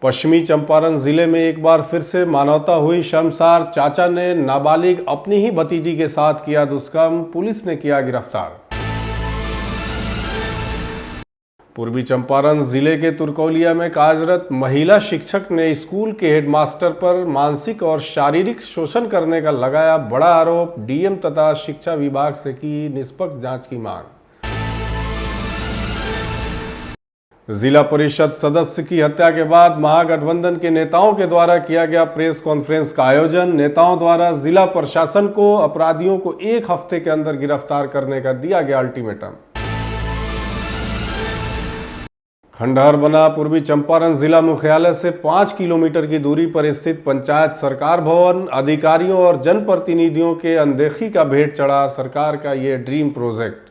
पश्चिमी चंपारण जिले में एक बार फिर से मानवता हुई शर्मसार। चाचा ने नाबालिग अपनी ही भतीजी के साथ किया दुष्कर्म, पुलिस ने किया गिरफ्तार। पूर्वी चंपारण जिले के तुर्कौलिया में कार्यरत महिला शिक्षक ने स्कूल के हेडमास्टर पर मानसिक और शारीरिक शोषण करने का लगाया बड़ा आरोप। डीएम तथा शिक्षा विभाग से की निष्पक्ष जांच की मांग। जिला परिषद सदस्य की हत्या के बाद महागठबंधन के नेताओं के द्वारा किया गया प्रेस कॉन्फ्रेंस का आयोजन। नेताओं द्वारा जिला प्रशासन को अपराधियों को 1 हफ्ते के अंदर गिरफ्तार करने का दिया गया अल्टीमेटम। खंडहर बना पूर्वी चंपारण जिला मुख्यालय से 5 किलोमीटर की दूरी पर स्थित पंचायत सरकार भवन। अधिकारियों और जनप्रतिनिधियों के अनदेखी का भेंट चढ़ा सरकार का ये ड्रीम प्रोजेक्ट।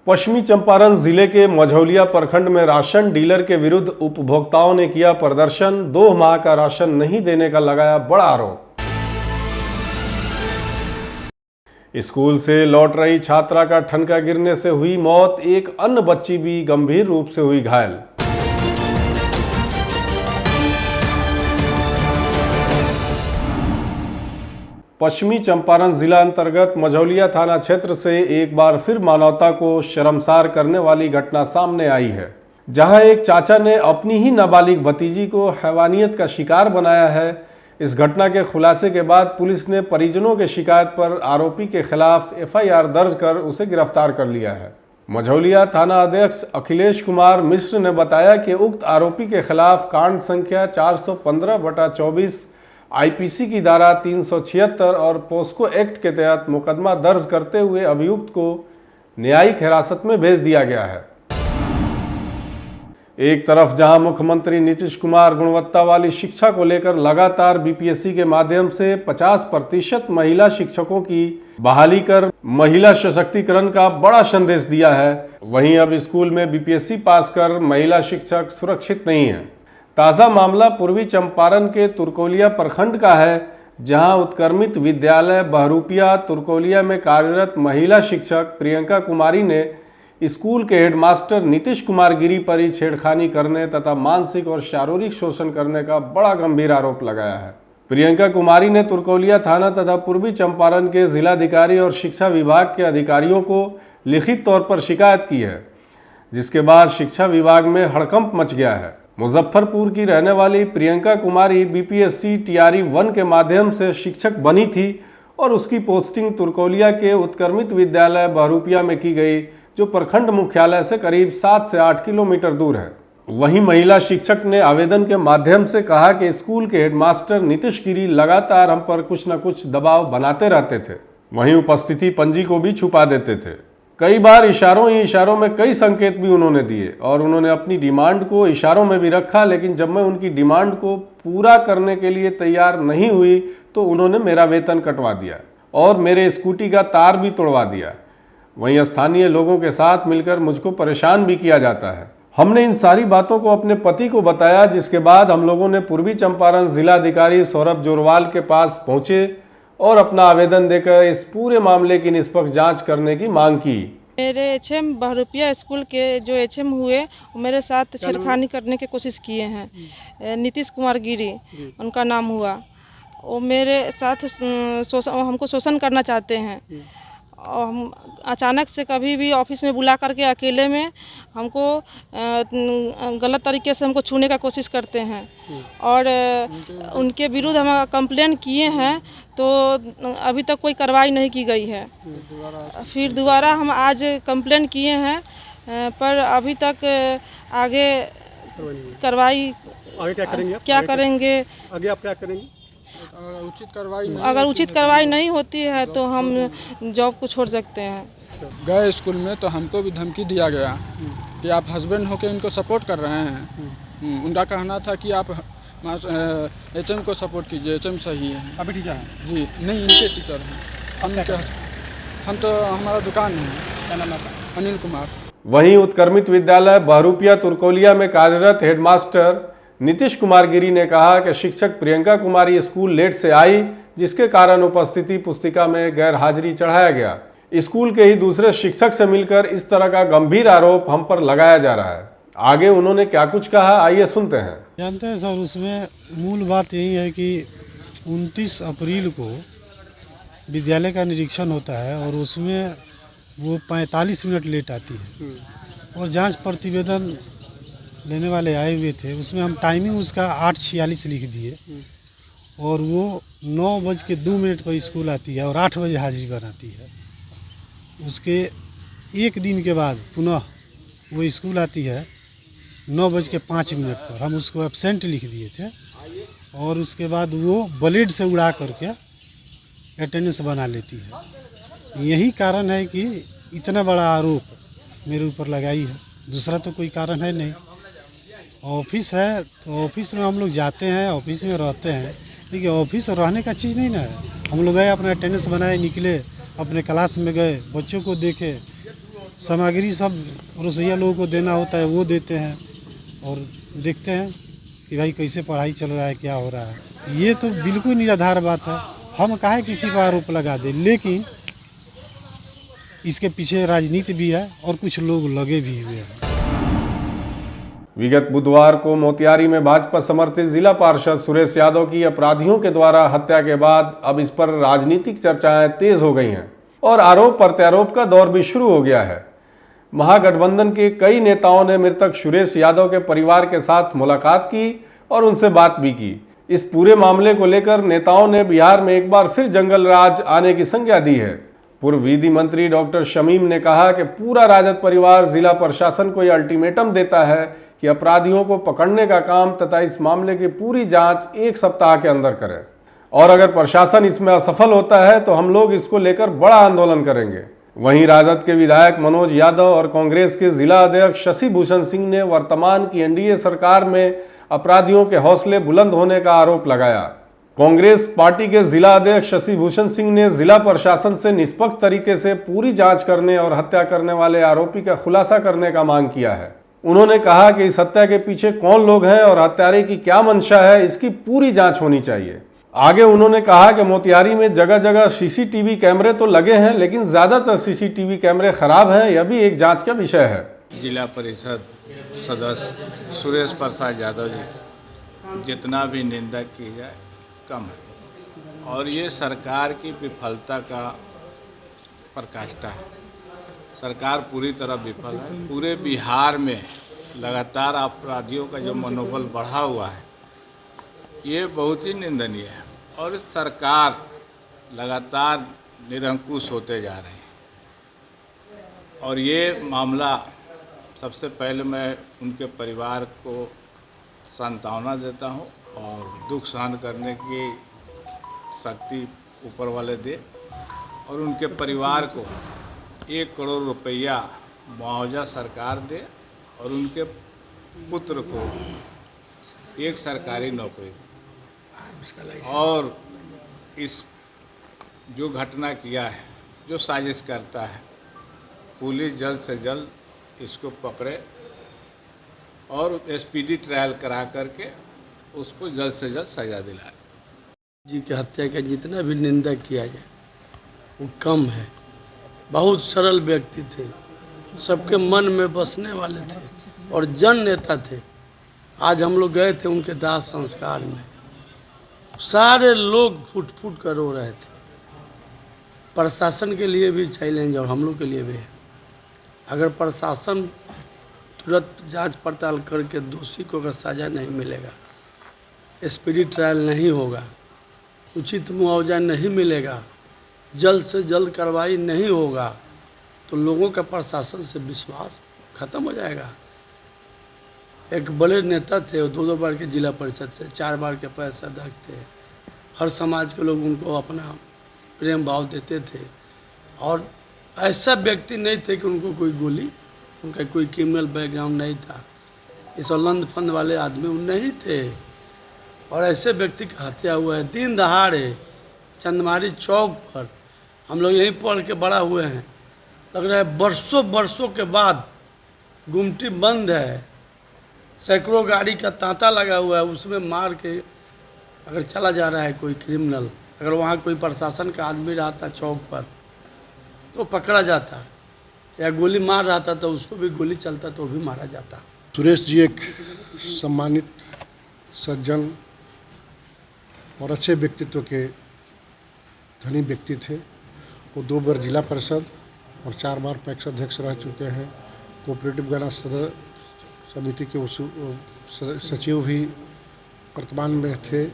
पश्चिमी चंपारण जिले के मझौलिया प्रखंड में राशन डीलर के विरुद्ध उपभोक्ताओं ने किया प्रदर्शन। 2 माह का राशन नहीं देने का लगाया बड़ा आरोप। स्कूल से लौट रही छात्रा का ठनका गिरने से हुई मौत। एक अन्य बच्ची भी गंभीर रूप से हुई घायल। पश्चिमी चंपारण जिला अंतर्गत मझौलिया थाना क्षेत्र से एक बार फिर मानवता को शर्मसार करने वाली घटना सामने आई है, जहां एक चाचा ने अपनी ही नाबालिग भतीजी को हैवानियत का शिकार बनाया है। इस घटना के खुलासे के बाद पुलिस ने परिजनों के शिकायत पर आरोपी के खिलाफ एफआईआर दर्ज कर उसे गिरफ्तार कर लिया है। मझौलिया थाना अध्यक्ष अखिलेश कुमार मिश्र ने बताया कि उक्त आरोपी के खिलाफ कांड संख्या 415/24 आईपीसी की धारा 376 और पोस्को एक्ट के तहत मुकदमा दर्ज करते हुए अभियुक्त को न्यायिक हिरासत में भेज दिया गया है। एक तरफ जहां मुख्यमंत्री नीतीश कुमार गुणवत्ता वाली शिक्षा को लेकर लगातार बीपीएससी के माध्यम से 50% महिला शिक्षकों की बहाली कर महिला सशक्तिकरण का बड़ा संदेश दिया है, वहीं अब स्कूल में बीपीएससी पास कर महिला शिक्षक सुरक्षित नहीं है। ताज़ा मामला पूर्वी चंपारण के तुर्कौलिया प्रखंड का है, जहां उत्क्रमित विद्यालय बहरूपिया तुर्कौलिया में कार्यरत महिला शिक्षक प्रियंका कुमारी ने स्कूल के हेडमास्टर नीतीश कुमार गिरी पर ही छेड़खानी करने तथा मानसिक और शारीरिक शोषण करने का बड़ा गंभीर आरोप लगाया है। प्रियंका कुमारी ने तुर्कौलिया थाना तथा पूर्वी चंपारण के जिलाधिकारी और शिक्षा विभाग के अधिकारियों को लिखित तौर पर शिकायत की है, जिसके बाद शिक्षा विभाग में हड़कंप मच गया है। मुजफ्फरपुर की रहने वाली प्रियंका कुमारी बीपीएससी टीआरई 1 के माध्यम से शिक्षक बनी थी और उसकी पोस्टिंग तुर्कौलिया के उत्क्रमित विद्यालय बहरूपिया में की गई, जो प्रखंड मुख्यालय से करीब 7 से 8 किलोमीटर दूर है। वहीं महिला शिक्षक ने आवेदन के माध्यम से कहा कि स्कूल के हेडमास्टर नीतीश गिरी लगातार हम पर कुछ न कुछ दबाव बनाते रहते थे, वहीं उपस्थिति पंजी को भी छुपा देते थे। कई बार इशारों ही इशारों में कई संकेत भी उन्होंने दिए और उन्होंने अपनी डिमांड को इशारों में भी रखा, लेकिन जब मैं उनकी डिमांड को पूरा करने के लिए तैयार नहीं हुई तो उन्होंने मेरा वेतन कटवा दिया और मेरे स्कूटी का तार भी तोड़वा दिया। वहीं स्थानीय लोगों के साथ मिलकर मुझको परेशान भी किया जाता है। हमने इन सारी बातों को अपने पति को बताया, जिसके बाद हम लोगों ने पूर्वी चंपारण जिलाधिकारी सौरभ जोरवाल के पास पहुंचे और अपना आवेदन देकर इस पूरे मामले की निष्पक्ष जांच करने की मांग की। मेरे एचएम बहरूपिया स्कूल के जो एचएम हुए वो मेरे साथ छेड़खानी करने की कोशिश किए हैं। नीतीश कुमार गिरी उनका नाम हुआ। वो मेरे साथ हमको शोषण करना चाहते हैं और हम अचानक से कभी भी ऑफिस में बुला करके अकेले में हमको गलत तरीके से हमको छूने का कोशिश करते हैं और उनके विरुद्ध हम कंप्लेन किए हैं तो अभी तक कोई कार्रवाई नहीं की गई है। फिर दोबारा हम आज कंप्लेन किए हैं पर अभी तक आगे कार्रवाई क्या करेंगे आगे आप क्या करेंगे? अगर उचित कार्रवाई नहीं होती है तो हम जॉब को छोड़ सकते हैं। गए स्कूल में तो हमको भी धमकी दिया गया कि आप हस्बैंड होकर इनको सपोर्ट कर रहे हैं। उनका कहना था कि आप एचएम को सपोर्ट कीजिए, एचएम सही है। अभी टीचर हैं? जी नहीं, इनके टीचर हैं। हम तो हमारा दुकान है। क्या नाम है? अनिल कुमार। वहीं उत्क्रमित विद्यालय बहरूपिया तुर्कौलिया में कार्यरत हेडमास्टर नीतीश कुमार गिरी ने कहा कि शिक्षक प्रियंका कुमारी स्कूल लेट से आई, जिसके कारण उपस्थिति पुस्तिका में गैर हाजिरी चढ़ाया गया। स्कूल के ही दूसरे शिक्षक से मिलकर इस तरह का गंभीर आरोप हम पर लगाया जा रहा है। आगे उन्होंने क्या कुछ कहा, आइए सुनते हैं। जानते हैं सर, उसमें मूल बात यही है कि 29 अप्रैल को विद्यालय का निरीक्षण होता है और उसमें वो 45 मिनट लेट आती है और जांच प्रतिवेदन लेने वाले आए हुए थे, उसमें हम टाइमिंग उसका 8:46 लिख दिए और वो 9:02 पर स्कूल आती है और 8 बजे हाजिरी बनाती है। उसके एक दिन के बाद पुनः वो स्कूल आती है 9:05 पर, हम उसको एब्सेंट लिख दिए थे और उसके बाद वो ब्लेड से उड़ा करके अटेंडेंस बना लेती है। यही कारण है कि इतना बड़ा आरोप मेरे ऊपर लगाई है, दूसरा तो कोई कारण है नहीं। ऑफिस है तो ऑफिस में हम लोग जाते हैं, ऑफिस में रहते हैं, लेकिन ऑफिस रहने का चीज़ नहीं ना है। हम लोग गए, अपना अटेंडेंस बनाए, निकले, अपने क्लास में गए, बच्चों को देखे, सामग्री सब रसोइया लोगों को देना होता है वो देते हैं और देखते हैं कि भाई कैसे पढ़ाई चल रहा है, क्या हो रहा है। ये तो बिल्कुल निराधार बात है, हम काहे किसी पर आरोप लगा दे, लेकिन इसके पीछे राजनीति भी है और कुछ लोग लगे भी हुए हैं। विगत बुधवार को मोतिहारी में भाजपा समर्थित जिला पार्षद सुरेश यादव की अपराधियों के द्वारा हत्या के बाद अब इस पर राजनीतिक चर्चाएं तेज हो गई हैं और आरोप प्रत्यारोप का दौर भी शुरू हो गया है। महागठबंधन के कई नेताओं ने मृतक सुरेश यादव के परिवार के साथ मुलाकात की और उनसे बात भी की। इस पूरे मामले को लेकर नेताओं ने बिहार में एक बार फिर जंगल राज आने की संज्ञा दी है। पूर्व विधि मंत्री डॉक्टर शमीम ने कहा कि पूरा राजद परिवार जिला प्रशासन को यह अल्टीमेटम देता है कि अपराधियों को पकड़ने का काम तथा इस मामले की पूरी जांच 1 सप्ताह के अंदर करें और अगर प्रशासन इसमें असफल होता है तो हम लोग इसको लेकर बड़ा आंदोलन करेंगे। वहीं राजद के विधायक मनोज यादव और कांग्रेस के जिला अध्यक्ष शशि भूषण सिंह ने वर्तमान की एनडीए सरकार में अपराधियों के हौसले बुलंद होने का आरोप लगाया। कांग्रेस पार्टी के जिला अध्यक्ष शशि भूषण सिंह ने जिला प्रशासन से निष्पक्ष तरीके से पूरी जांच करने और हत्या करने वाले आरोपी का खुलासा करने का मांग किया है। उन्होंने कहा कि इस हत्या के पीछे कौन लोग हैं और हत्यारे की क्या मंशा है, इसकी पूरी जांच होनी चाहिए। आगे उन्होंने कहा कि मोतिहारी में जगह जगह सीसीटीवी कैमरे तो लगे हैं, लेकिन ज्यादातर सीसीटीवी कैमरे खराब हैं, यह भी एक जांच का विषय है। जिला परिषद सदस्य सुरेश प्रसाद यादव जी जितना भी निंदा की जाए कम है और ये सरकार की विफलता का प्रकाष्ठा है। सरकार पूरी तरह विफल है। पूरे बिहार में लगातार अपराधियों का जो मनोबल बढ़ा हुआ है ये बहुत ही निंदनीय है और सरकार लगातार निरंकुश होते जा रहे हैं और ये मामला सबसे पहले मैं उनके परिवार को सांत्वना देता हूं और दुख सहन करने की शक्ति ऊपर वाले दे और उनके परिवार को 1 करोड़ रुपया मुआवजा सरकार दे और उनके पुत्र को एक सरकारी नौकरी और इस जो घटना किया है, जो साजिश करता है, पुलिस जल्द से जल्द इसको पकड़े और स्पीडी ट्रायल करा करके उसको जल्द से जल्द सजा दिलाए। जी की हत्या का जितना भी निंदा किया जाए वो कम है। बहुत सरल व्यक्ति थे, सबके मन में बसने वाले थे और जन नेता थे। आज हम लोग गए थे उनके दाह संस्कार में, सारे लोग फुट फुट कर रो रहे थे। प्रशासन के लिए भी चैलेंज और हम लोग के लिए भी है। अगर प्रशासन तुरंत जांच पड़ताल करके दोषी को अगर सज़ा नहीं मिलेगा, स्पीडी ट्रायल नहीं होगा, उचित मुआवजा नहीं मिलेगा, जल्द से जल्द कार्रवाई नहीं होगा, तो लोगों का प्रशासन से विश्वास खत्म हो जाएगा। एक बड़े नेता थे, वो 2 बार के जिला परिषद से, 4 बार के अध्यक्ष थे। हर समाज के लोग उनको अपना प्रेम भाव देते थे और ऐसा व्यक्ति नहीं थे कि उनको कोई गोली, उनका कोई क्रिमिनल बैकग्राउंड नहीं था। इस लंद फंद वाले आदमी वो नहीं थे और ऐसे व्यक्ति की हत्या हुआ है दिन दहाड़े चंदमारी चौक पर। हम लोग यहीं पढ़ के बड़ा हुए हैं, लग रहा है बरसों बरसों के बाद गुमटी बंद है, सैकड़ों गाड़ी का तांता लगा हुआ है, उसमें मार के अगर चला जा रहा है कोई क्रिमिनल, अगर वहाँ कोई प्रशासन का आदमी रहता चौक पर तो पकड़ा जाता, या गोली मार रहा था तो उसको भी गोली चलता तो भी मारा जाता। सुरेश जी एक सम्मानित सज्जन और अच्छे व्यक्तित्व के धनी व्यक्ति थे। वो 2 बार जिला परिषद और 4 बार पैक्स अध्यक्ष रह चुके हैं। कोऑपरेटिव गणना सदस्य समिति के सचिव भी वर्तमान में थे।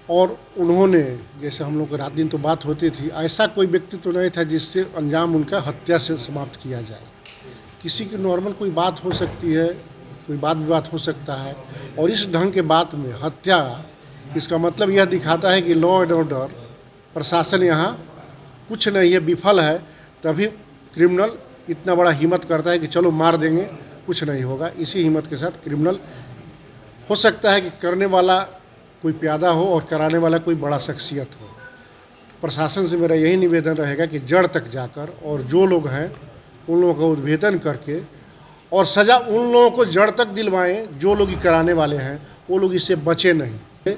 और उन्होंने, जैसे हम लोग रात दिन तो बात होती थी, ऐसा कोई व्यक्तित्व नहीं था जिससे अंजाम उनका हत्या से समाप्त किया जाए। किसी की नॉर्मल कोई बात हो सकती है, कोई बात विवाद हो सकता है, और इस ढंग के बात में हत्या, इसका मतलब यह दिखाता है कि लॉ एंड ऑर्डर प्रशासन यहाँ कुछ नहीं है, विफल है। तभी क्रिमिनल इतना बड़ा हिम्मत करता है कि चलो मार देंगे, कुछ नहीं होगा। इसी हिम्मत के साथ क्रिमिनल हो सकता है कि करने वाला कोई प्यादा हो और कराने वाला कोई बड़ा शख्सियत हो। प्रशासन से मेरा यही निवेदन रहेगा कि जड़ तक जाकर और जो लोग हैं उन लोगों का उद्भेदन करके और सज़ा उन लोगों को जड़ तक दिलवाएं जो लोग ये कराने वाले हैं, वो लोग इससे बचे नहीं।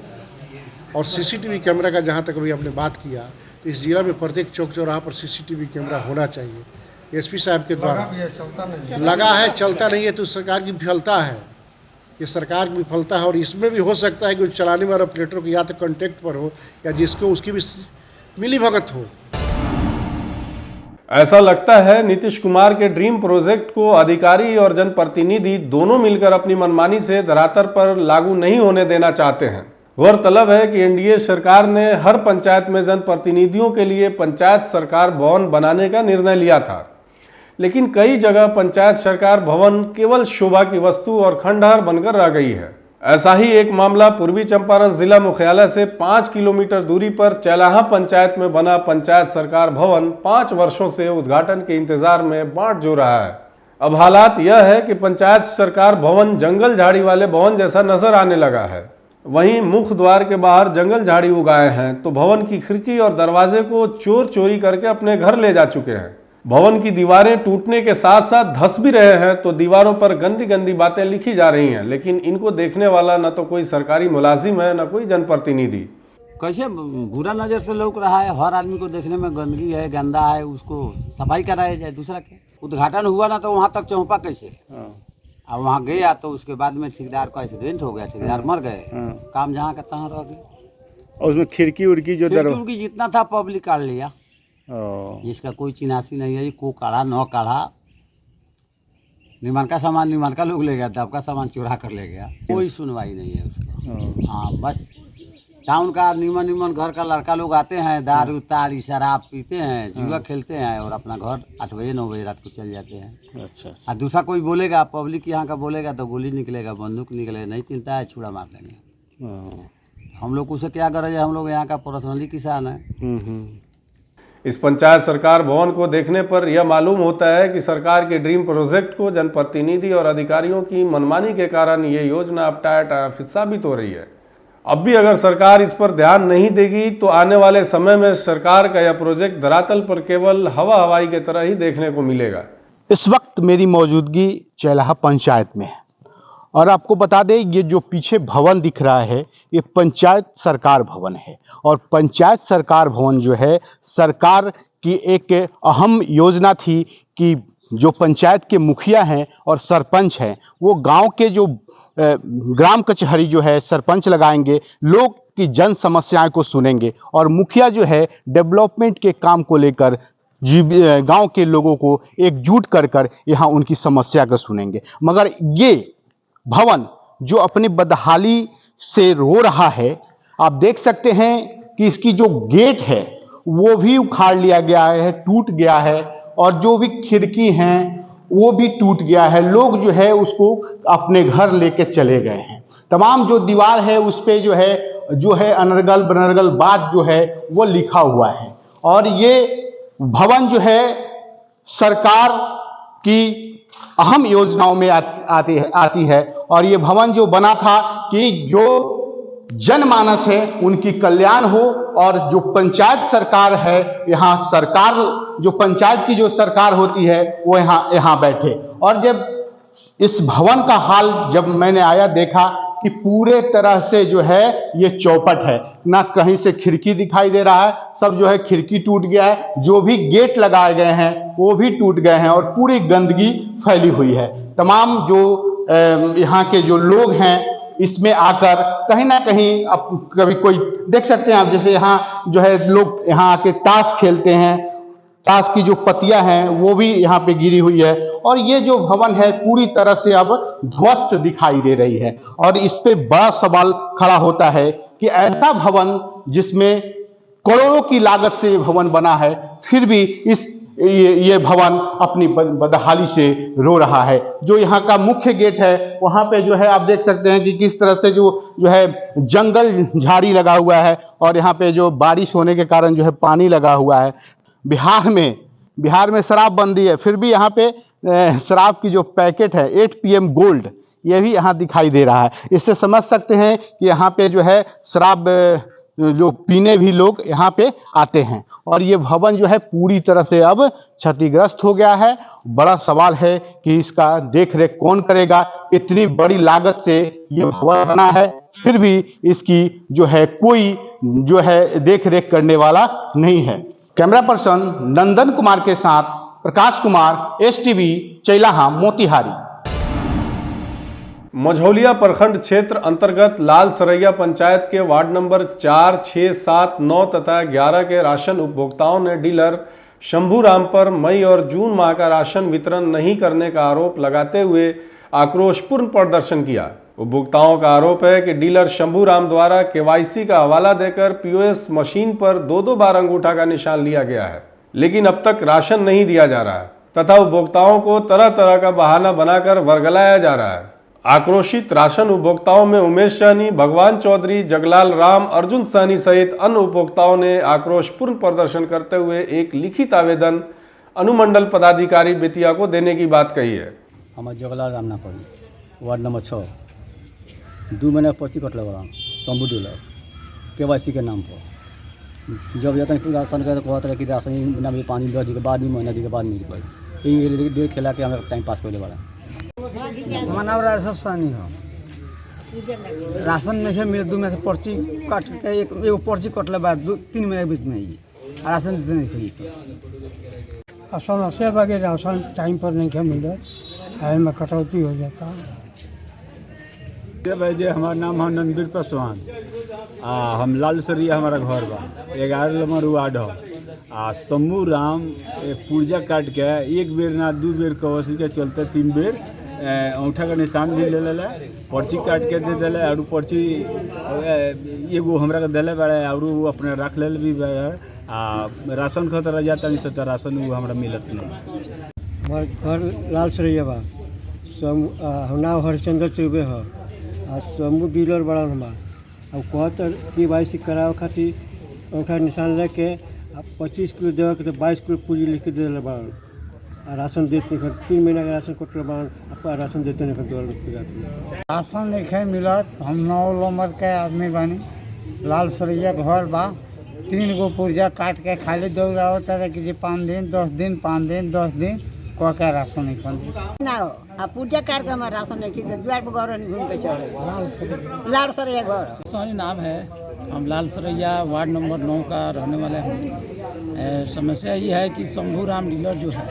और सीसीटीवी कैमरा का जहाँ तक अभी आपने बात किया, तो इस जिला में प्रत्येक चौक चौराहा पर सीसीटीवी कैमरा होना चाहिए। एसपी साहब के द्वारा लगा है, चलता नहीं है, तो सरकार की विफलता है। ये सरकार की विफलता है। और इसमें भी हो सकता है कि चलाने वाले ऑपरेटर को या तो कॉन्टैक्ट पर हो या जिसको उसकी भी मिलीभगत हो। ऐसा लगता है नीतीश कुमार के ड्रीम प्रोजेक्ट को अधिकारी और जनप्रतिनिधि दोनों मिलकर अपनी मनमानी से धरातल पर लागू नहीं होने देना चाहते हैं। गौरतलब है कि एनडीए सरकार ने हर पंचायत में जनप्रतिनिधियों के लिए पंचायत सरकार भवन बनाने का निर्णय लिया था, लेकिन कई जगह पंचायत सरकार भवन केवल शोभा की वस्तु और खंडहर बनकर रह गई है। ऐसा ही एक मामला पूर्वी चंपारण जिला मुख्यालय से 5 किलोमीटर दूरी पर चैलाहा पंचायत में बना पंचायत सरकार भवन 5 वर्षों से उद्घाटन के इंतजार में बाट जो रहा है। अब हालात यह है कि पंचायत सरकार भवन जंगल झाड़ी वाले भवन जैसा नजर आने लगा है। वहीं मुख्य द्वार के बाहर जंगल झाड़ी उगाए हैं, तो भवन की खिड़की और दरवाजे को चोर चोरी करके अपने घर ले जा चुके हैं। भवन की दीवारें टूटने के साथ साथ धंस भी रहे हैं, तो दीवारों पर गंदी गंदी बातें लिखी जा रही हैं, लेकिन इनको देखने वाला न तो कोई सरकारी मुलाजिम है, न कोई जनप्रतिनिधि। कैसे बुरा नज़र से लौक रहा है, हर आदमी को देखने में गंदगी है, गंदा है, उसको सफाई कराया जाए। दूसरा क्या, उद्घाटन हुआ ना तो वहाँ तक चौंपा कैसे। अब वहाँ गया तो उसके बाद में ठेकेदार का एक्सीडेंट हो गया, ठेकेदार मर गए, काम जहाँ का तहाँ रह गया। और उसमें खिड़की उड़की जो खिड़की जितना था पब्लिक काट लिया, जिसका कोई चिन्हासी नहीं है। को काढ़ा न काढ़ा, निर्माण का सामान निर्माण का लोग ले गया, दब का सामान चुरा कर ले गया, कोई सुनवाई नहीं है उसका। हाँ, बस टाउन का निमन घर का लड़का लोग आते हैं, दारू ताड़ी शराब पीते हैं, जुआ खेलते हैं और अपना घर 8 बजे 9 बजे रात को चल जाते हैं। अच्छा। और दूसरा कोई बोलेगा, पब्लिक यहाँ का बोलेगा तो गोली निकलेगा, बंदूक निकलेगा, नहीं चिंता है, छुड़ा मार देंगे। हम लोग उसे क्या गरज है, हम लोग यहाँ का पर्सनली किसान है। इस पंचायत सरकार भवन को देखने पर यह मालूम होता है कि सरकार के ड्रीम प्रोजेक्ट को जनप्रतिनिधि और अधिकारियों की मनमानी के कारण ये योजना अब टाया साबित हो रही है। अब भी अगर सरकार इस पर ध्यान नहीं देगी तो आने वाले समय में सरकार का यह प्रोजेक्ट धरातल पर केवल हवा हवाई की तरह ही देखने को मिलेगा। इस वक्त मेरी मौजूदगी चैलाहा पंचायत में है और आपको बता दें, ये जो पीछे भवन दिख रहा है ये पंचायत सरकार भवन है। और पंचायत सरकार भवन जो है, सरकार की एक अहम योजना थी कि जो पंचायत के मुखिया हैं और सरपंच हैं वो गांव के जो ग्राम कचहरी जो है सरपंच लगाएंगे, लोग की जन समस्याएं को सुनेंगे और मुखिया जो है डेवलपमेंट के काम को लेकर गांव के लोगों को एकजुट कर यहाँ उनकी समस्या को सुनेंगे। मगर ये भवन जो अपनी बदहाली से रो रहा है, आप देख सकते हैं कि इसकी जो गेट है वो भी उखाड़ लिया गया है, टूट गया है, और जो भी खिड़की हैं वो भी टूट गया है। लोग जो है उसको अपने घर लेके चले गए हैं। तमाम जो दीवार है उस पे जो है अनर्गल बनर्गल बात जो है वो लिखा हुआ है। और ये भवन जो है सरकार की अहम योजनाओं में आती है और ये भवन जो बना था कि जो जनमानस है उनकी कल्याण हो और जो पंचायत सरकार है, यहाँ सरकार जो पंचायत की जो सरकार होती है वो यहाँ बैठे। और जब इस भवन का हाल जब मैंने आया देखा कि पूरे तरह से जो है ये चौपट है, ना कहीं से खिड़की दिखाई दे रहा है, सब जो है खिड़की टूट गया है, जो भी गेट लगाए गए हैं वो भी टूट गए हैं और पूरी गंदगी फैली हुई है। तमाम जो यहाँ के जो लोग हैं इसमें आकर कहीं ना कहीं अब कभी कोई देख सकते हैं आप, जैसे यहाँ जो है लोग यहाँ आके ताश खेलते हैं, ताश की जो पत्तियां हैं वो भी यहाँ पे गिरी हुई है और ये जो भवन है पूरी तरह से अब ध्वस्त दिखाई दे रही है। और इस पे बड़ा सवाल खड़ा होता है कि ऐसा भवन जिसमें करोड़ों की लागत से ये भवन बना है, फिर भी ये भवन अपनी बदहाली से रो रहा है। जो यहाँ का मुख्य गेट है वहाँ पे जो है आप देख सकते हैं कि किस तरह से जो है जंगल झाड़ी लगा हुआ है और यहाँ पे जो बारिश होने के कारण जो है पानी लगा हुआ है। बिहार में शराबबंदी है, फिर भी यहाँ पे शराब की जो पैकेट है 8 PM गोल्ड, ये भी यहाँ दिखाई दे रहा है। इससे समझ सकते हैं कि यहाँ पे जो है शराब जो पीने भी लोग यहाँ पे आते हैं और ये भवन जो है पूरी तरह से अब क्षतिग्रस्त हो गया है। बड़ा सवाल है कि इसका देख रेख कौन करेगा। इतनी बड़ी लागत से ये भवन बना है, फिर भी इसकी जो है कोई जो है देख रेख करने वाला नहीं है। कैमरा पर्सन नंदन कुमार के साथ प्रकाश कुमार, STV चैलाहा मोतिहारी। मझौलिया प्रखंड क्षेत्र अंतर्गत लाल सरैया पंचायत के वार्ड नंबर 4, 6, 7, 9 तथा 11 के राशन उपभोक्ताओं ने डीलर शंभूराम पर मई और जून माह का राशन वितरण नहीं करने का आरोप लगाते हुए आक्रोशपूर्ण प्रदर्शन किया। उपभोक्ताओं का आरोप है कि डीलर शंभूराम द्वारा KYC का हवाला देकर POS मशीन पर 2-2 बार अंगूठा का निशान लिया गया है, लेकिन अब तक राशन नहीं दिया जा रहा है तथा उपभोक्ताओं को तरह तरह का बहाना बनाकर वर्गलाया जा रहा है। आक्रोशित राशन उपभोक्ताओं में उमेश सहनी, भगवान चौधरी, जगलाल राम, अर्जुन सहनी सहित अन्य उपभोक्ताओं ने आक्रोशपूर्ण प्रदर्शन करते हुए एक लिखित आवेदन अनुमंडल पदाधिकारी बेतिया को देने की बात कही है। हमारे जगलाल राम ना पड़ी वार्ड नंबर 6 2 महीने पर्ची कटल बड़ा शंभू डीलर KYC के नाम पर। जब जाता है राशन का तो कहता है कि राशन बिना भी पानी 10 दिन के बाद नहीं, महीना दिन के बाद नहीं पाई, ये डेढ़ खेला के हमें टाइम पास कर बड़ा। हमारा नाम राशन सानी हो। राशन नहीं मिले 2 महीने से पर्ची काट के एगो पर्ची कटले बाद 3 महीने के बीच में ही राशन देते नहीं तो समस्या बाकी राशन टाइम पर नहीं मिले, में कटौती हो जाता है। भाई जी हमारा नाम है नंदवीर पासवान, हम लाल सरिया हमारा घर बा 11 नंबर वार्ड हो। शंभू राम पुर्जा काट के 1 बेर ना 2 बेर KYC के चलते 3 बेर अंगूठा का निशान भी ले ले, पर्ची काट के दे दिले और पर्ची एगो हमरा के दिले बड़े और अपने रख ले भी राशन खतर जाता नहीं सकता, राशन वो हमरा मिलत नहीं। हमारे घर लाल सरैया बा, नाम हरिचंद्र चौबे हो। शंभू डीलर बड़ा हमारा अब कहते KYC करावे खातिर अंगूठा निशान लेके 25 किलो देवे के तो 22 किलो पूंजी लिख के दे बड़ा राशन देते नहीं। 3 महीना का राशन कटल बड़ा राशन देते नहीं। राशन नहीं मिलत। हम 9 नंबर के आदमी बानी, लाल सरैया घर बा, 3 गो पुर्जा काट के खाली दौड़ावत रहे कि 5 दिन 10 दिन 5 दिन 10 दिन कह के राशन नहीं ना हो। अब पूजा काट के हमारा राशन नहीं खींचे, द्वार पर घर घूम के चढ़े। लाल सरैया घर सोनी नाम है, हम लाल सरैया वार्ड नंबर 9 का रहने वाले हैं। समस्या ये है कि शंभूराम डीलर जो है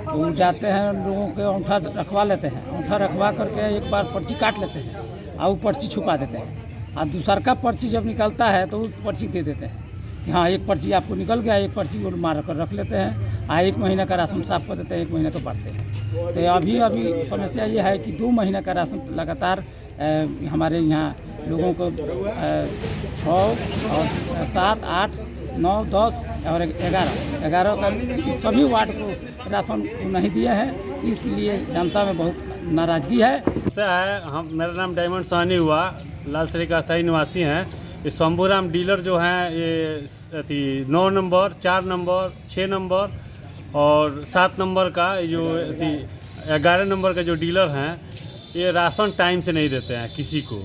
वो जाते हैं लोगों के अंगूठा रखवा लेते हैं, अंगूठा रखवा करके एक बार पर्ची काट लेते हैं और वो पर्ची छुपा देते हैं और दूसरा का पर्ची जब निकलता है तो वो पर्ची दे देते हैं कि हाँ एक पर्ची आपको निकल गया, एक पर्ची वो मार कर रख लेते हैं। 1 महीने का राशन साफ कर देते हैं, 1 महीने को बांटते हैं। तो अभी समस्या ये है कि 2 महीने का राशन लगातार हमारे यहाँ लोगों को 6 और 7, 8, 9, 10 और 11 का सभी वार्ड को राशन नहीं दिए हैं। इसलिए जनता में बहुत नाराजगी है। ऐसा है, मेरा नाम डायमंड सहनी हुआ, लाल सरिया का स्थायी निवासी हैं। ये शंभूराम डीलर जो हैं ये 9 नंबर, 4 नंबर, 6 नंबर और 7 नंबर का जो 11 नंबर का जो डीलर हैं ये राशन टाइम से नहीं देते हैं किसी को,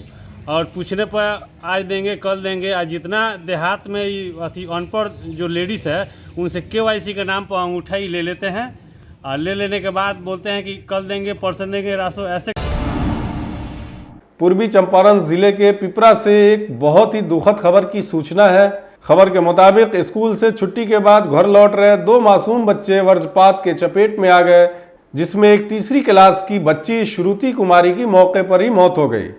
और पूछने पर आज देंगे कल देंगे। आज जितना देहात में अनपढ़ जो लेडीज़ है उनसे KYC के नाम पर अंगूठा ही ले लेते हैं और ले लेने के बाद बोलते हैं कि कल देंगे परसों देंगे राशन। ऐसे पूर्वी चंपारण जिले के पिपरा से एक बहुत ही दुखद खबर की सूचना है। खबर के मुताबिक स्कूल से छुट्टी के बाद घर लौट रहे 2 मासूम बच्चे वज्रपात के चपेट में आ गए, जिसमें एक तीसरी क्लास की बच्ची श्रुति कुमारी की मौके पर ही मौत हो गई।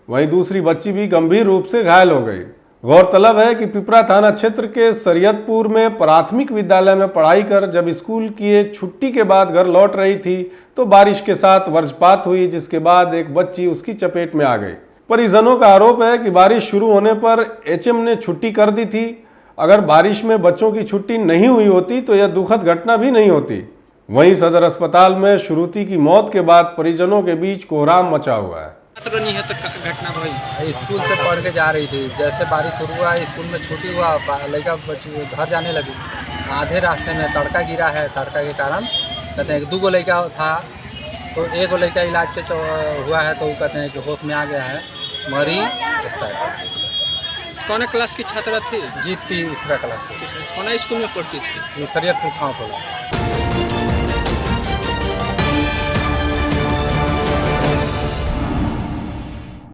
वहीं दूसरी बच्ची भी गंभीर रूप से घायल हो गई। गौरतलब है कि पिपरा थाना क्षेत्र के सरियतपुर में प्राथमिक विद्यालय में पढ़ाई कर जब स्कूल की छुट्टी के बाद घर लौट रही थी तो बारिश के साथ वज्रपात हुई, जिसके बाद एक बच्ची उसकी चपेट में आ गई। परिजनों का आरोप है कि बारिश शुरू होने पर एचएम ने छुट्टी कर दी थी। अगर बारिश में बच्चों की छुट्टी नहीं हुई होती तो यह दुखद घटना भी नहीं होती। वहीं सदर अस्पताल में श्रुति की मौत के बाद परिजनों के बीच कोहराम मचा हुआ है। घटना भाई स्कूल से पढ़ के जा रही थी, जैसे बारिश शुरू हुआ स्कूल में छुट्टी हुआ, लड़का घर जाने लगी, आधे रास्ते में तड़का गिरा है। तड़का के कारण कहते हैं 2 लड़का था, तो एक लड़का इलाज के हुआ है, तो वो कहते हैं कि होश में आ गया है, मरी एक्सपायर। कौन क्लास की छात्रा थी? जी तीसरा क्लास की। कौन स्कूल में पढ़ती थी? सरियतपुर खां